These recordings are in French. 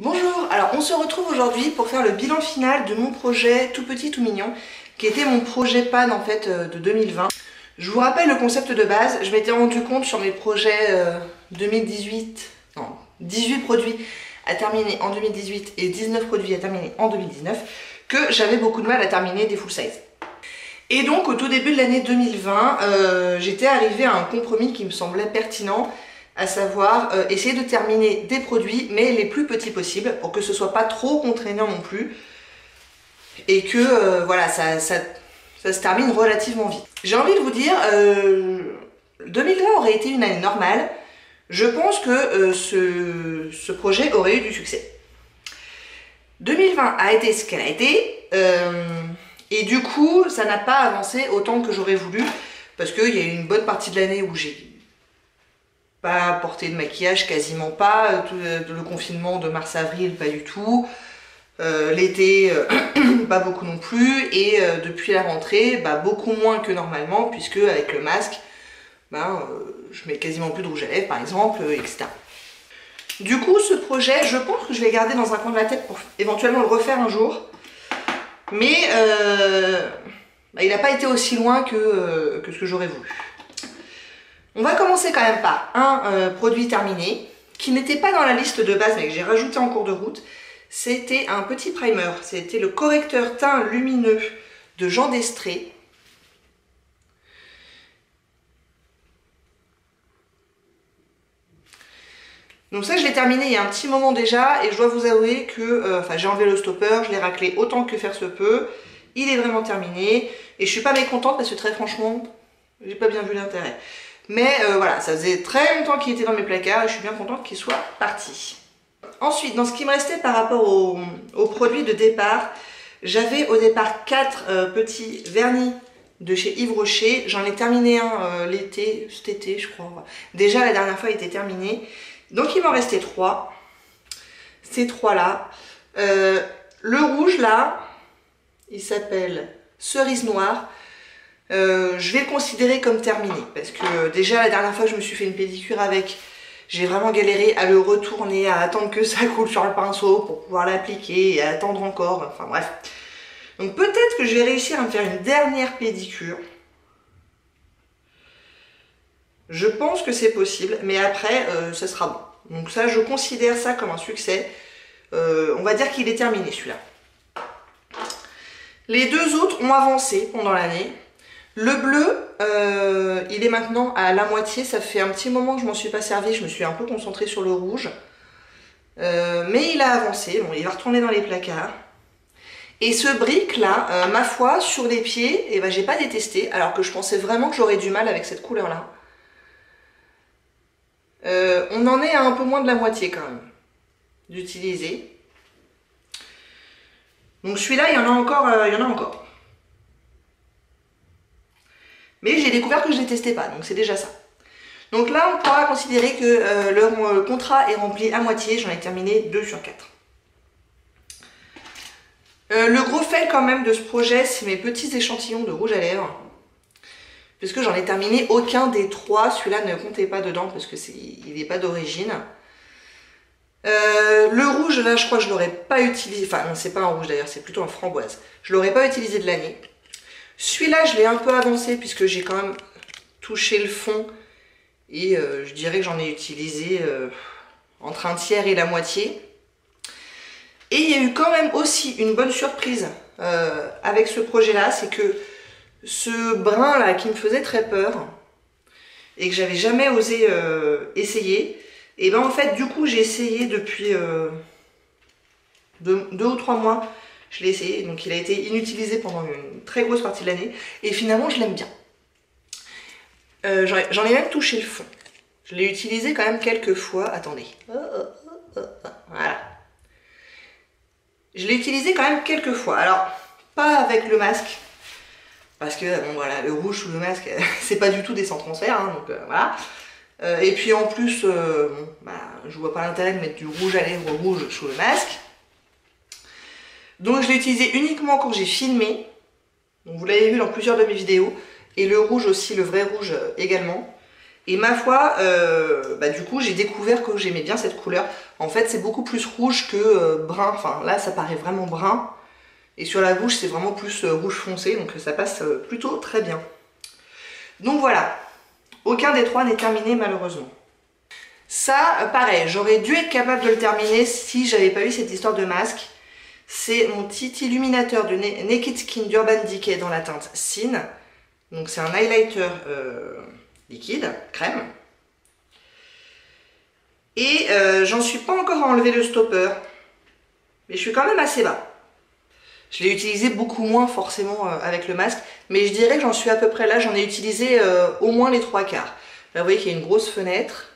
Bonjour, alors on se retrouve aujourd'hui pour faire le bilan final de mon projet tout petit tout mignon qui était mon projet PAN en fait de 2020. Je vous rappelle le concept de base, je m'étais rendu compte sur mes projets 2018, non 18 produits à terminer en 2018 et 19 produits à terminer en 2019 que j'avais beaucoup de mal à terminer des full size. Et donc au tout début de l'année 2020, j'étais arrivée à un compromis qui me semblait pertinent, à savoir essayer de terminer des produits mais les plus petits possibles pour que ce soit pas trop contraignant non plus et que voilà, ça se termine relativement vite. J'ai envie de vous dire, 2020 aurait été une année normale, je pense que ce projet aurait eu du succès. 2020 a été ce qu'elle a été, et du coup ça n'a pas avancé autant que j'aurais voulu parce qu'il y a eu une bonne partie de l'année où j'ai pas porté de maquillage, quasiment pas, tout le confinement de mars-avril pas du tout, l'été pas beaucoup non plus, et depuis la rentrée beaucoup moins que normalement puisque avec le masque je mets quasiment plus de rouge à lèvres par exemple, etc. Du coup ce projet je pense que je vais garder dans un coin de la tête pour éventuellement le refaire un jour, mais il n'a pas été aussi loin que ce que j'aurais voulu. On va commencer quand même par un produit terminé qui n'était pas dans la liste de base mais que j'ai rajouté en cours de route. C'était un petit primer, c'était le correcteur teint lumineux de Jean d'Estrée. Donc ça je l'ai terminé il y a un petit moment déjà et je dois vous avouer que j'ai enlevé le stopper, je l'ai raclé autant que faire se peut. Il est vraiment terminé et je suis pas mécontente parce que très franchement j'ai pas bien vu l'intérêt. Mais voilà, ça faisait très longtemps qu'il était dans mes placards et je suis bien contente qu'il soit parti. Ensuite, dans ce qui me restait par rapport aux produits de départ, j'avais au départ 4 petits vernis de chez Yves Rocher. J'en ai terminé un cet été je crois. Déjà la dernière fois il était terminé. Donc il m'en restait 3. Ces 3 là. Le rouge là, il s'appelle Cerise Noire. Je vais le considérer comme terminé parce que déjà la dernière fois que je me suis fait une pédicure avec, j'ai vraiment galéré à le retourner, à attendre que ça coule sur le pinceau pour pouvoir l'appliquer et à attendre encore, enfin bref. Donc peut-être que je vais réussir à me faire une dernière pédicure. Je pense que c'est possible, mais après ça sera bon. Donc ça je considère ça comme un succès. On va dire qu'il est terminé celui-là. Les deux autres ont avancé pendant l'année. Le bleu, il est maintenant à la moitié, ça fait un petit moment que je m'en suis pas servi, je me suis un peu concentrée sur le rouge. Mais il a avancé, bon, il va retourner dans les placards. Et ce brick là, ma foi, sur les pieds, j'ai pas détesté, alors que je pensais vraiment que j'aurais du mal avec cette couleur là. On en est à un peu moins de la moitié quand même d'utiliser. Donc celui-là, il y en a encore. Mais j'ai découvert que je ne les testais pas, donc c'est déjà ça. Donc là, on pourra considérer que le contrat est rempli à moitié. J'en ai terminé 2 sur 4. Le gros fail quand même de ce projet, c'est mes petits échantillons de rouge à lèvres. Puisque j'en ai terminé aucun des 3. Celui-là ne comptait pas dedans parce que il n'est pas d'origine. Le rouge, là, je crois que je l'aurais pas utilisé. Enfin, non, c'est pas un rouge d'ailleurs, c'est plutôt un framboise. Je l'aurais pas utilisé de l'année. Celui-là, je l'ai un peu avancé puisque j'ai quand même touché le fond. Et je dirais que j'en ai utilisé entre un tiers et la moitié. Et il y a eu quand même aussi une bonne surprise avec ce projet-là. C'est que ce brun-là qui me faisait très peur et que j'avais jamais osé essayer, et en fait, du coup, j'ai essayé depuis 2 ou 3 mois. Je l'ai essayé, donc il a été inutilisé pendant une très grosse partie de l'année. Et finalement, je l'aime bien. J'en ai même touché le fond. Je l'ai utilisé quand même quelques fois. Attendez. Voilà. Je l'ai utilisé quand même quelques fois. Alors, pas avec le masque. Parce que, bon voilà, le rouge sous le masque, c'est pas du tout des sans transfert. Hein, donc voilà. Et puis en plus, je vois pas l'intérêt de mettre du rouge à lèvres rouge sous le masque. Donc je l'ai utilisé uniquement quand j'ai filmé. Donc, vous l'avez vu dans plusieurs de mes vidéos. Et le rouge aussi, le vrai rouge également. Et ma foi, du coup j'ai découvert que j'aimais bien cette couleur. En fait c'est beaucoup plus rouge que brun, enfin là ça paraît vraiment brun. Et sur la bouche c'est vraiment plus rouge foncé, donc ça passe plutôt très bien. Donc voilà, aucun des trois n'est terminé malheureusement. Ça, pareil, j'aurais dû être capable de le terminer si j'avais pas eu cette histoire de masque. C'est mon petit illuminateur de Naked Skin d'Urban Decay dans la teinte Sin. Donc c'est un highlighter liquide, crème. Et j'en suis pas encore à enlever le stopper, mais je suis quand même assez bas. Je l'ai utilisé beaucoup moins forcément avec le masque, mais je dirais que j'en suis à peu près là, j'en ai utilisé au moins les 3/4. Là vous voyez qu'il y a une grosse fenêtre.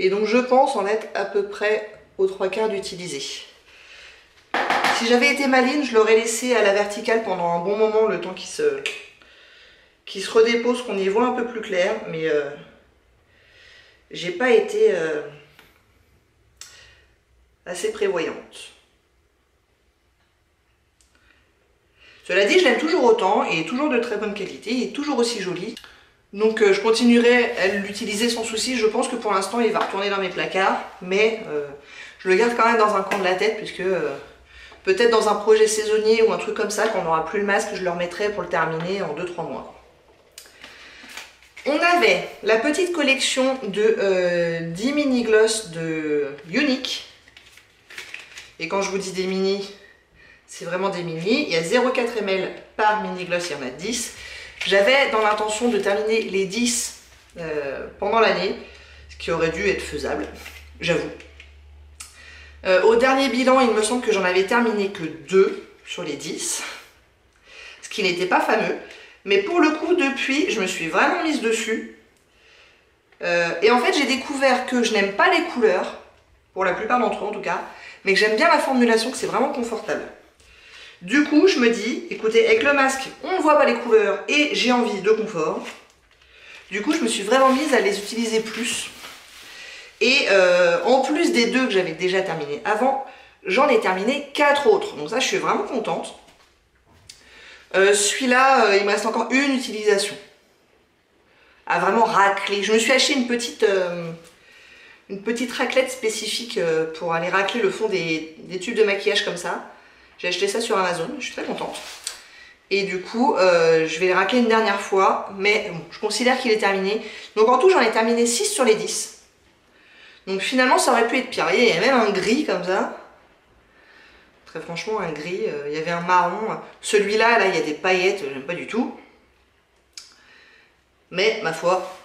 Et donc je pense en être à peu près aux 3/4 d'utilisé. Si j'avais été maligne, je l'aurais laissé à la verticale pendant un bon moment, le temps qu'il se redépose, qu'on y voit un peu plus clair, mais j'ai pas été assez prévoyante. Cela dit, je l'aime toujours autant, et toujours de très bonne qualité, il est toujours aussi joli. Donc je continuerai à l'utiliser sans souci. Je pense que pour l'instant il va retourner dans mes placards, mais je le garde quand même dans un coin de la tête, puisque peut-être dans un projet saisonnier ou un truc comme ça, quand on n'aura plus le masque, je le remettrai pour le terminer en 2-3 mois. On avait la petite collection de 10 mini gloss de Younique. Et quand je vous dis des mini, c'est vraiment des mini. Il y a 0,4 ml par mini gloss, il y en a 10. J'avais dans l'intention de terminer les 10 pendant l'année, ce qui aurait dû être faisable, j'avoue. Au dernier bilan, il me semble que j'en avais terminé que 2 sur les 10, ce qui n'était pas fameux. Mais pour le coup, depuis, je me suis vraiment mise dessus. Et en fait, j'ai découvert que je n'aime pas les couleurs, pour la plupart d'entre eux en tout cas, mais que j'aime bien la formulation, que c'est vraiment confortable. Du coup, je me dis, écoutez, avec le masque, on ne voit pas les couleurs et j'ai envie de confort. Du coup, je me suis vraiment mise à les utiliser plus. Et en plus des 2 que j'avais déjà terminé avant, j'en ai terminé 4 autres. Donc ça, je suis vraiment contente. Celui-là, il me reste encore une utilisation. À vraiment racler. Je me suis acheté une petite raclette spécifique pour aller racler le fond des tubes de maquillage comme ça. J'ai acheté ça sur Amazon, je suis très contente. Et du coup, je vais le racler une dernière fois, mais bon, je considère qu'il est terminé. Donc en tout, j'en ai terminé 6 sur les 10. Donc finalement, ça aurait pu être pire. Il y a même un gris comme ça. Très franchement, un gris. Il y avait un marron. Celui-là, là, il y a des paillettes, j'aime pas du tout. Mais, ma foi,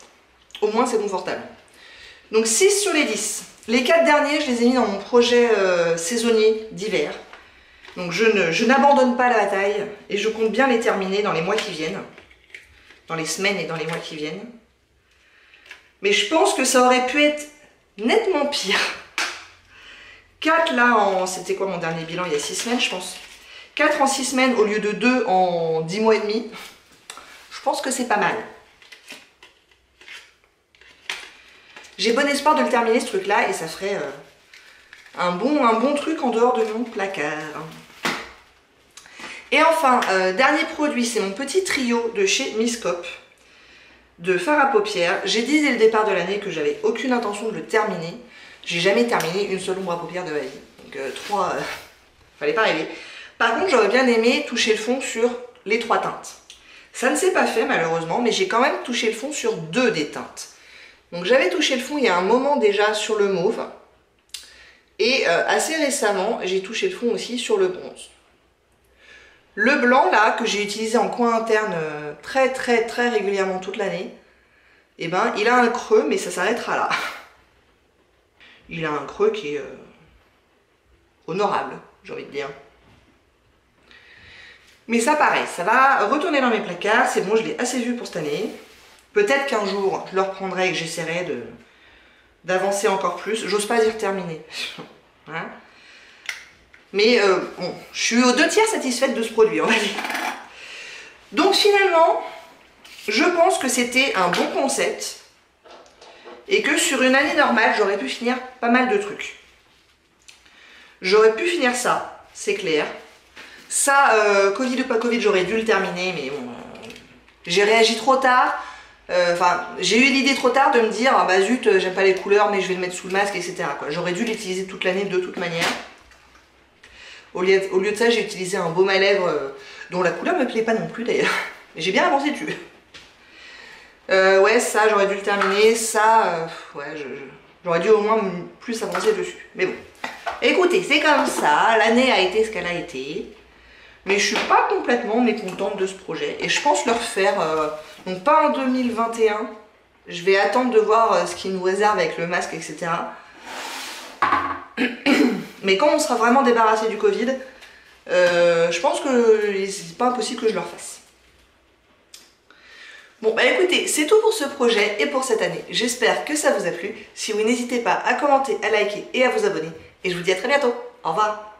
au moins c'est confortable. Donc 6 sur les 10. Les 4 derniers, je les ai mis dans mon projet saisonnier d'hiver. Donc je n'abandonne pas la bataille et je compte bien les terminer dans les mois qui viennent. Dans les semaines et dans les mois qui viennent. Mais je pense que ça aurait pu être nettement pire. 4 là, c'était quoi mon dernier bilan? Il y a 6 semaines je pense. 4 en 6 semaines au lieu de 2 en 10 mois et demi. Je pense que c'est pas mal. J'ai bon espoir de le terminer ce truc là et ça ferait un bon truc en dehors de mon placard. Et enfin, dernier produit, c'est mon petit trio de chez Miscop de fard à paupières. J'ai dit dès le départ de l'année que j'avais aucune intention de le terminer. J'ai jamais terminé une seule ombre à paupières de ma vie. Donc 3, fallait pas rêver. Par contre, j'aurais bien aimé toucher le fond sur les 3 teintes. Ça ne s'est pas fait malheureusement, mais j'ai quand même touché le fond sur 2 des teintes. Donc j'avais touché le fond il y a un moment déjà sur le mauve. Et assez récemment, j'ai touché le fond aussi sur le bronze. Le blanc là, que j'ai utilisé en coin interne très régulièrement toute l'année, eh ben il a un creux, mais ça s'arrêtera là. Il a un creux qui est honorable, j'ai envie de dire. Mais ça pareil, ça va retourner dans mes placards, c'est bon, je l'ai assez vu pour cette année. Peut-être qu'un jour, je le reprendrai et que j'essaierai d'avancer encore plus. J'ose pas dire terminer. Hein? Mais bon, je suis aux 2/3 satisfaite de ce produit, on va dire. Donc finalement, je pense que c'était un bon concept. Et que sur une année normale, j'aurais pu finir pas mal de trucs. J'aurais pu finir ça, c'est clair. Ça, Covid ou pas Covid, j'aurais dû le terminer, mais bon, J'ai réagi trop tard. Enfin, j'ai eu l'idée trop tard de me dire ah bah zut, j'aime pas les couleurs, mais je vais le mettre sous le masque, etc. J'aurais dû l'utiliser toute l'année de toute manière. Au lieu de ça, j'ai utilisé un baume à lèvres dont la couleur me plaît pas non plus d'ailleurs. Mais j'ai bien avancé dessus. Ouais, ça, j'aurais dû le terminer. Ça, ouais, j'aurais dû au moins plus avancer dessus. Mais bon. Écoutez, c'est comme ça. L'année a été ce qu'elle a été. Mais je suis pas complètement mécontente de ce projet. Et je pense le refaire, donc pas en 2021. Je vais attendre de voir ce qu'il nous réserve avec le masque, etc. Mais quand on sera vraiment débarrassé du Covid, je pense que c'est pas impossible que je le refasse. Bon bah écoutez, c'est tout pour ce projet et pour cette année. J'espère que ça vous a plu. Si oui, n'hésitez pas à commenter, à liker et à vous abonner. Et je vous dis à très bientôt. Au revoir.